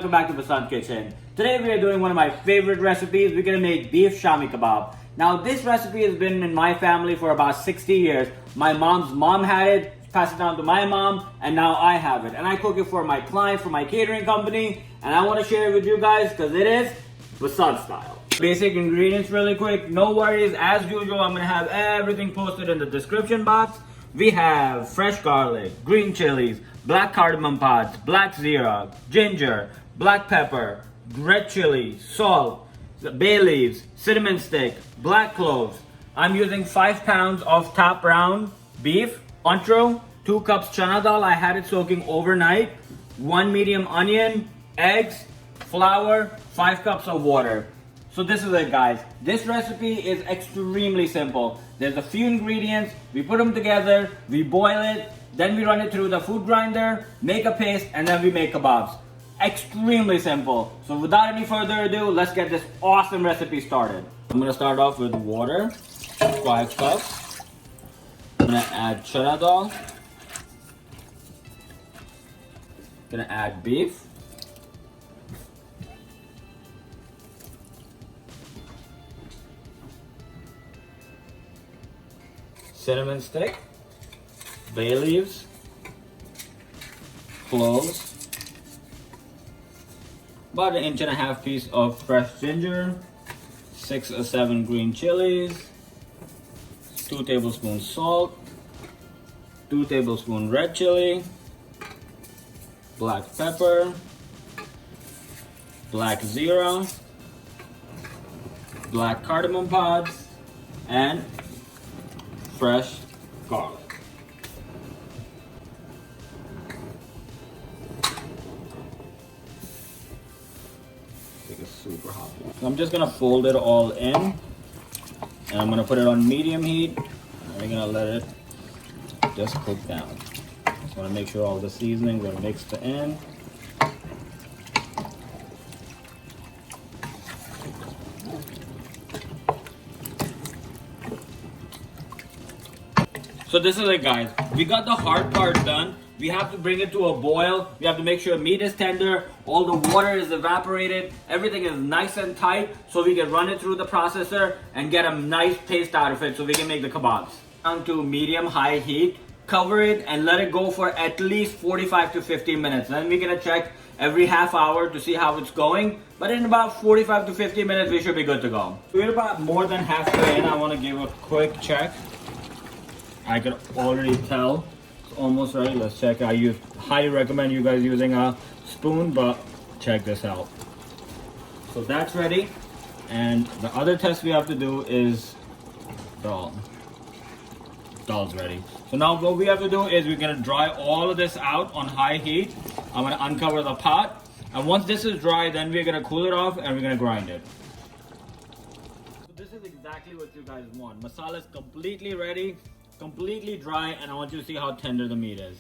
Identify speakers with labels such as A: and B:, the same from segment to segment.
A: Welcome back to Basant's Kitchen. Today we are doing one of my favorite recipes. We're gonna make beef shami kebab. Now this recipe has been in my family for about 60 years. My mom's mom had it, passed it down to my mom, and now I have it. And I cook it for my clients, for my catering company, and I want to share it with you guys because it is Basant style. Basic ingredients really quick, no worries. As usual, I'm gonna have everything posted in the description box. We have fresh garlic, green chilies, black cardamom pods, black Zeera, ginger, black pepper, red chili, salt, bay leaves, cinnamon stick, black cloves. I'm using 5 pounds of top round beef, cilantro, 2 cups chana dal. I had it soaking overnight, 1 medium onion, eggs, flour, 5 cups of water. So this is it, guys. This recipe is extremely simple. There's a few ingredients, we put them together, we boil it, then we run it through the food grinder, make a paste, and then we make kebabs. Extremely simple. So without any further ado, let's get this awesome recipe started. I'm gonna start off with water, 5 cups. I'm gonna add chana dal. Gonna add beef. Cinnamon stick, bay leaves, cloves, about 1.5 inch piece of fresh ginger, 6 or 7 green chilies, 2 tablespoons salt, 2 tablespoons red chili, black pepper, black Zeera, black cardamom pods, and fresh garlic. It's super hot. So I'm just gonna fold it all in, and I'm gonna put it on medium heat. And we're gonna let it just cook down. Just wanna make sure all the seasonings are mixed in. So this is it, guys. We got the hard part done. We have to bring it to a boil. We have to make sure meat is tender, all the water is evaporated, everything is nice and tight, so we can run it through the processor and get a nice taste out of it so we can make the kebabs. Down to medium-high heat, cover it and let it go for at least 45 to 50 minutes. Then we're gonna check every half hour to see how it's going. But in about 45 to 50 minutes, we should be good to go. We're about more than halfway in. I wanna give a quick check. I can already tell it's almost ready. Let's check. I highly recommend you guys using a spoon, but check this out. So that's ready. And the other test we have to do is dal. Dal's ready. So now what we have to do is we're gonna dry all of this out on high heat. I'm gonna uncover the pot. And once this is dry, then we're gonna cool it off and we're gonna grind it. So this is exactly what you guys want. Masala is completely ready, completely dry, and I want you to see how tender the meat is.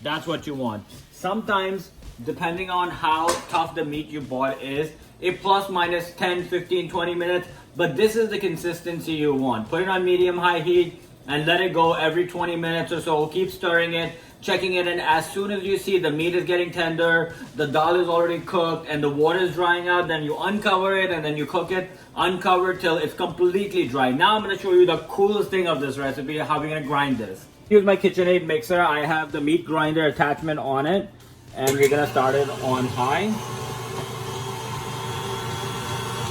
A: That's what you want. Sometimes, depending on how tough the meat you bought is, it plus minus 10, 15, 20 minutes, but this is the consistency you want. Put it on medium-high heat and let it go every 20 minutes or so. Keep stirring it, checking it, and as soon as you see the meat is getting tender, the dal is already cooked, and the water is drying out, then you uncover it and then you cook it, uncover till it's completely dry. Now I'm gonna show you the coolest thing of this recipe, how we're gonna grind this. Here's my KitchenAid mixer. I have the meat grinder attachment on it, and we're gonna start it on high.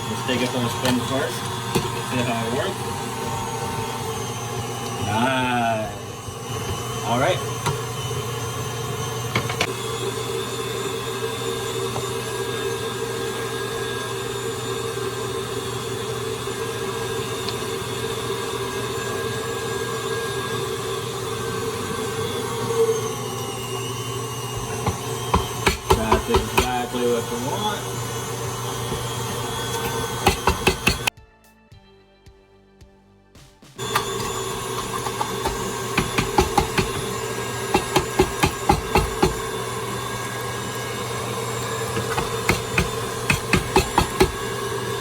A: Let's take it for a spin first, see how it works. Nice. All right. That's exactly what you want.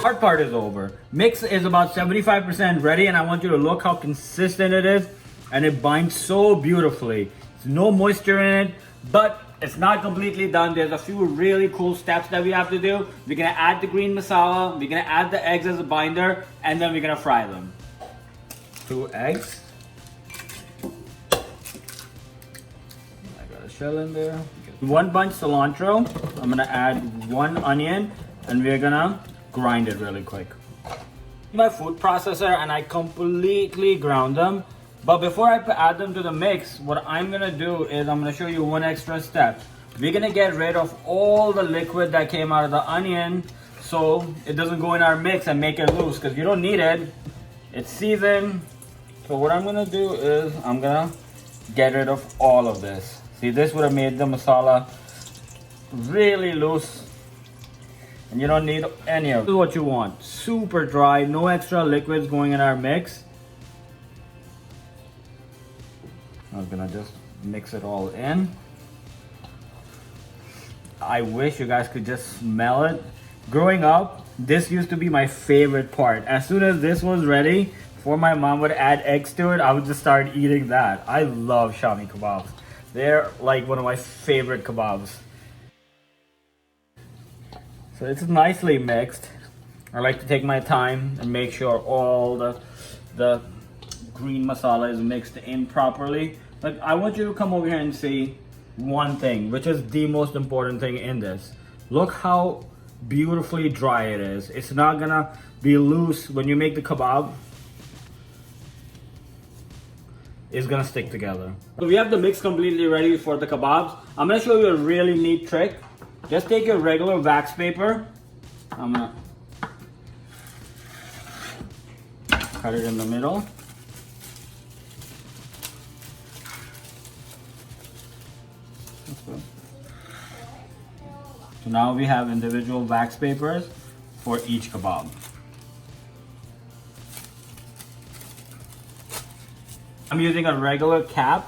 A: Hard part is over. Mix is about 75% ready, and I want you to look how consistent it is, and it binds so beautifully. There's no moisture in it, but it's not completely done. There's a few really cool steps that we have to do. We're gonna add the green masala, we're gonna add the eggs as a binder, and then we're gonna fry them. 2 eggs. I got a shell in there. 1 bunch cilantro. I'm gonna add 1 onion, and we're gonna grind it really quick. My food processor, and I completely ground them. But before I add them to the mix, what I'm gonna do is I'm gonna show you 1 extra step. We're gonna get rid of all the liquid that came out of the onion so it doesn't go in our mix and make it loose, because you don't need it. It's seasoned. So what I'm gonna do is I'm gonna get rid of all of this. See, this would have made the masala really loose. And you don't need any of it. This is what you want. Super dry, no extra liquids going in our mix. I'm gonna just mix it all in. I wish you guys could just smell it. Growing up, this used to be my favorite part. As soon as this was ready, before my mom would add eggs to it, I would just start eating that. I love Shami Kababs. They're like one of my favorite kebabs. So it's nicely mixed. I like to take my time and make sure all the green masala is mixed in properly. But I want you to come over here and see one thing, which is the most important thing in this. Look how beautifully dry it is. It's not gonna be loose when you make the kebab. It's gonna stick together. So we have the mix completely ready for the kebabs. I'm gonna show you a really neat trick. Just take your regular wax paper. I'm gonna cut it in the middle. So now we have individual wax papers for each kebab. I'm using a regular cap.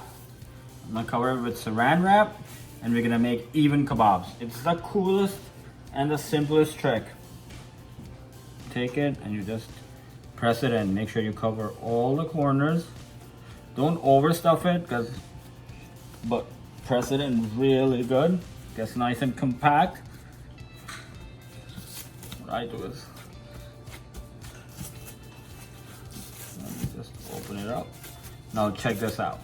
A: I'm gonna cover it with saran wrap, and we're gonna make even kebabs. It's the coolest and the simplest trick. Take it and you just press it in. Make sure you cover all the corners. Don't overstuff it, but press it in really good. Gets nice and compact. What I do is let me just open it up. Now check this out.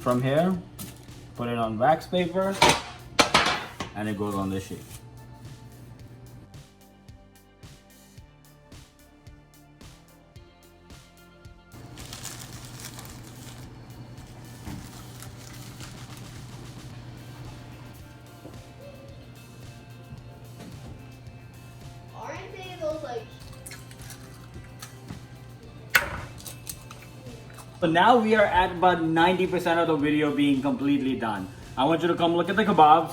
A: From here, put it on wax paper, and it goes on the sheet. So now we are at about 90% of the video being completely done. I want you to come look at the kebabs.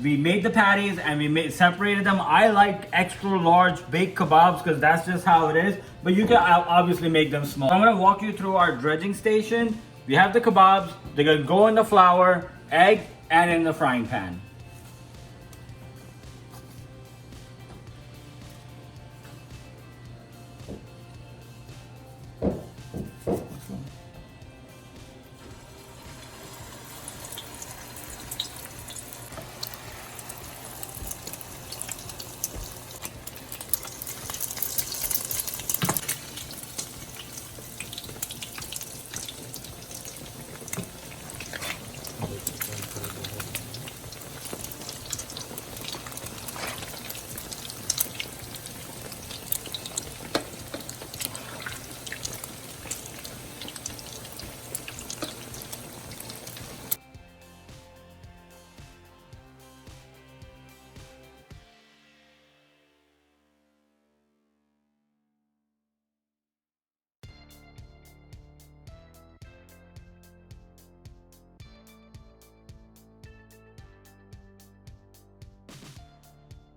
A: We made the patties and we separated them. I like extra large baked kebabs because that's just how it is. But you can obviously make them small. I'm gonna walk you through our dredging station. We have the kebabs. They're gonna go in the flour, egg, and in the frying pan.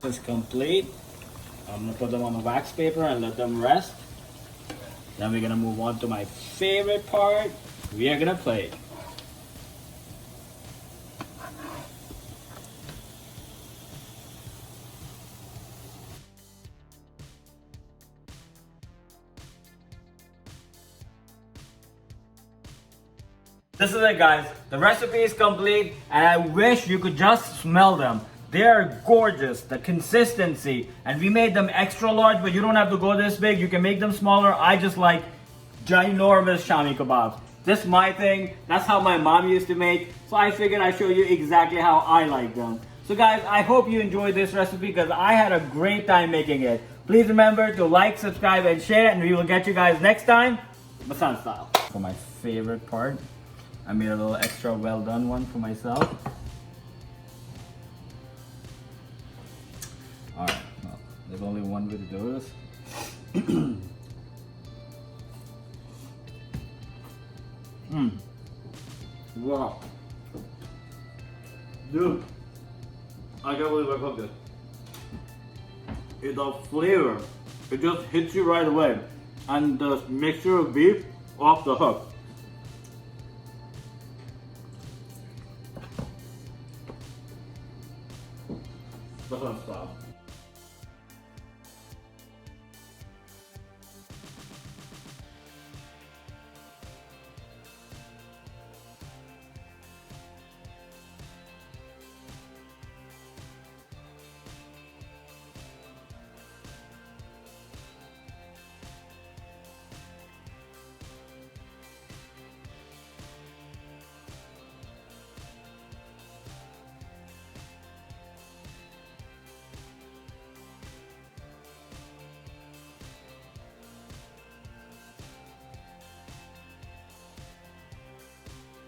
A: Is complete. I'm gonna put them on the wax paper and let them rest. Then we're gonna move on to my favorite part. We are gonna plate. This is it, guys. The recipe is complete, and I wish you could just smell them. They are gorgeous, the consistency, and we made them extra large, but you don't have to go this big. You can make them smaller. I just like ginormous Shami Kababs. This is my thing. That's how my mom used to make. So I figured I'd show you exactly how I like them. So guys, I hope you enjoyed this recipe because I had a great time making it. Please remember to like, subscribe, and share, and we will get you guys next time, Masala style. For my favorite part, I made a little extra well done one for myself. Alright, well, there's only one way to do this. Wow. Dude, I can't believe I cooked this. It's the flavor, it just hits you right away. And the mixture of beef, off the hook. That's what I'm stopped.